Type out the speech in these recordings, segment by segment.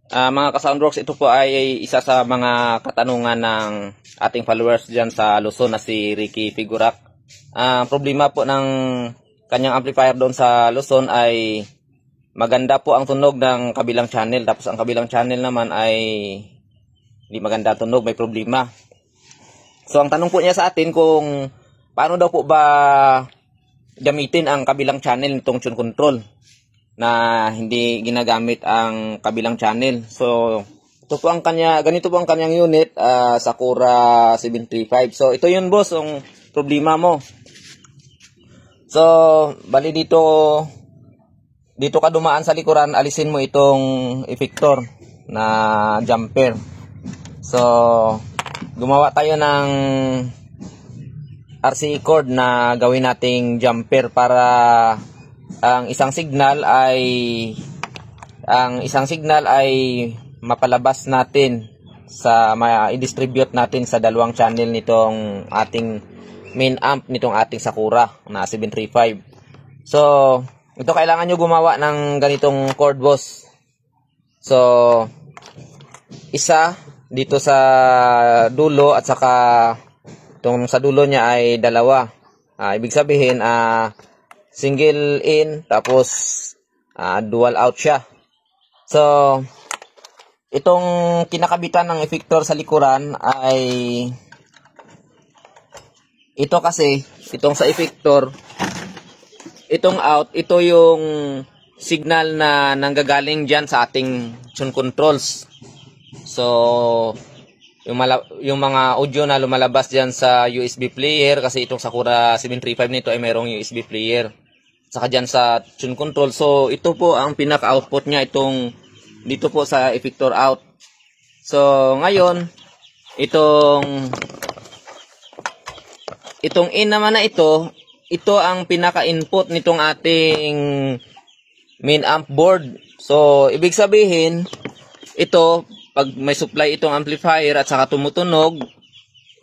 Mga ka-Soundworks, ito po ay isa sa mga katanungan ng ating followers dyan sa Luzon na si Ricky Figurak. Problema po ng kanyang amplifier doon sa Luzon ay maganda po ang tunog ng kabilang channel, tapos ang kabilang channel naman ay hindi maganda tunog, may problema. So ang tanong po niya sa atin kung paano daw po ba gamitin ang kabilang channel nitong tune control na hindi ginagamit ang kabilang channel. So ito po ang ganito po ang kanyang unit, Sakura 735. So ito yun boss, ang problema mo. So bali dito ka dumaan sa likuran, alisin mo itong effector na jumper. So gumawa tayo ng RC cord na gawin nating jumper para ang isang signal ay mapalabas natin sa i-distribute natin sa dalawang channel nitong ating main amp nitong ating Sakura na 735. So ito kailangan nyo gumawa ng ganitong cord boss. So isa dito sa dulo at saka itong sa dulo niya ay dalawa. Ibig sabihin single in tapos dual out siya. So itong kinakabitan ng effector sa likuran ay ito kasi, itong sa effector, itong out, ito yung signal na nanggagaling dyan sa ating tune controls. So yung mga audio na lumalabas dyan sa USB player, kasi itong Sakura 735 nito ay mayroong USB player. Saka dyan sa tune control. So ito po ang pinaka-output niya, itong dito po sa effector out. So ngayon, itong in naman na ito ang pinaka-input nitong ating main amp board. So ibig sabihin, ito pag may supply itong amplifier at saka tumutunog,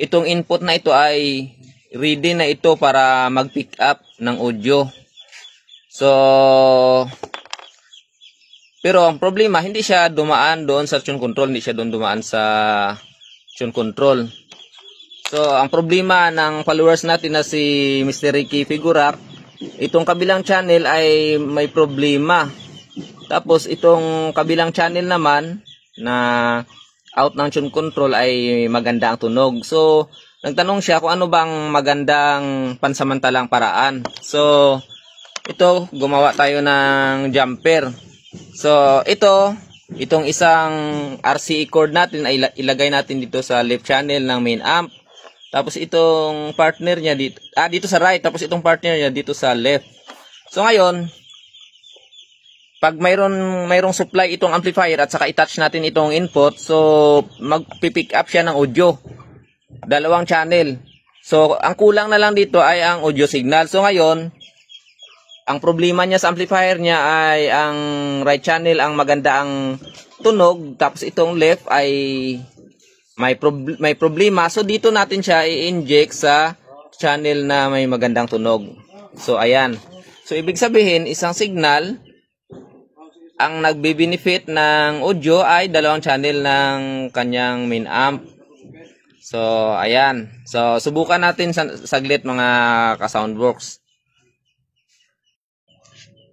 itong input na ito ay ready na ito para mag-pick up ng audio. So pero ang problema, hindi siya dumaan doon sa tune control, hindi siya doon dumaan sa tune control. So ang problema ng followers natin na si Mr. Ricky Figurak, itong kabilang channel ay may problema. Tapos itong kabilang channel naman na out ng tune control ay maganda ang tunog. So nagtanong siya kung ano bang magandang pansamantalang paraan. So ito, gumawa tayo ng jumper. So itong isang RC cord natin ay ilagay natin dito sa left channel ng main amp. Tapos itong partner niya dito sa right, tapos itong partner niya dito sa left. So ngayon, pag mayroong supply itong amplifier at saka i-touch natin itong input, so magpipick up siya ng audio. Dalawang channel. So ang kulang na lang dito ay ang audio signal. So ngayon, ang problema niya sa amplifier niya ay ang right channel ang maganda ang tunog, tapos itong left ay may problema. So dito natin siya i-inject sa channel na may magandang tunog. So ayan. So ibig sabihin, isang signal ang nagbe-benefit ng audio ay dalawang channel ng kanyang main amp. So ayan. So subukan natin saglit mga ka-Soundworks.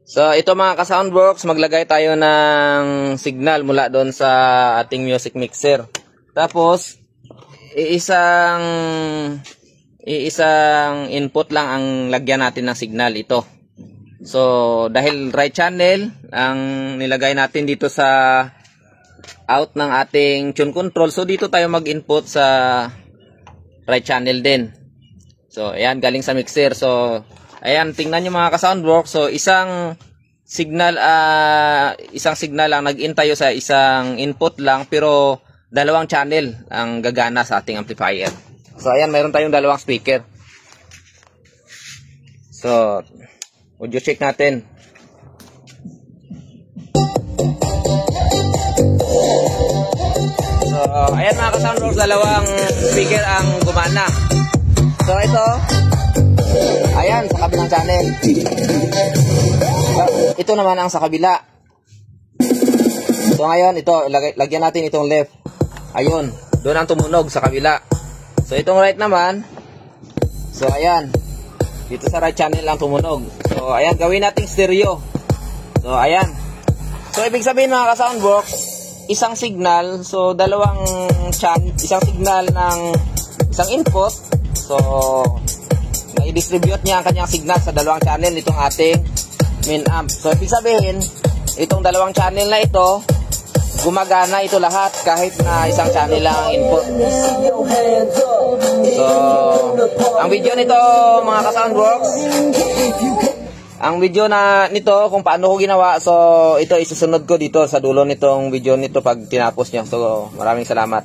So ito mga ka-Soundworks, maglagay tayo ng signal mula doon sa ating music mixer. Tapos iisang input lang ang lagyan natin ng signal, ito. So dahil right channel ang nilagay natin dito sa out ng ating tune control, so dito tayo mag-input sa right channel din. So ayan, galing sa mixer. So ayan, tingnan nyo mga ka-Soundworks. So isang signal lang nag-in tayo sa isang input lang, pero dalawang channel ang gagana sa ating amplifier. So ayan, mayroon tayong dalawang speaker. So audio check natin. So ayan mga ka-Soundworks, dalawang speaker ang gumana. So ito, ayan, sa kabilang channel. Ito naman ang sa kabila. So ngayon, ito, lagyan natin itong left. Ayun, doon ang tumunog sa kabila. So itong right naman, so ayan, dito sa right channel lang tumunog. So ayan, gawin nating stereo. So ayan. So ibig sabihin mga ka-Soundworks, isang signal, so dalawang isang signal ng isang input. So i-distribute niya ang kanyang signal sa dalawang channel nitong ating main amp. So ibig sabihin, itong dalawang channel na ito, gumagana ito lahat kahit na isang channel lang ang input. So ang video nito mga ka-Soundworks, ang video na nito kung paano ko ginawa, so ito isusunod ko dito sa dulo nitong video nito pag tinapos niyo. So maraming salamat.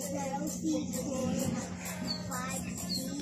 Zero, 4, 5,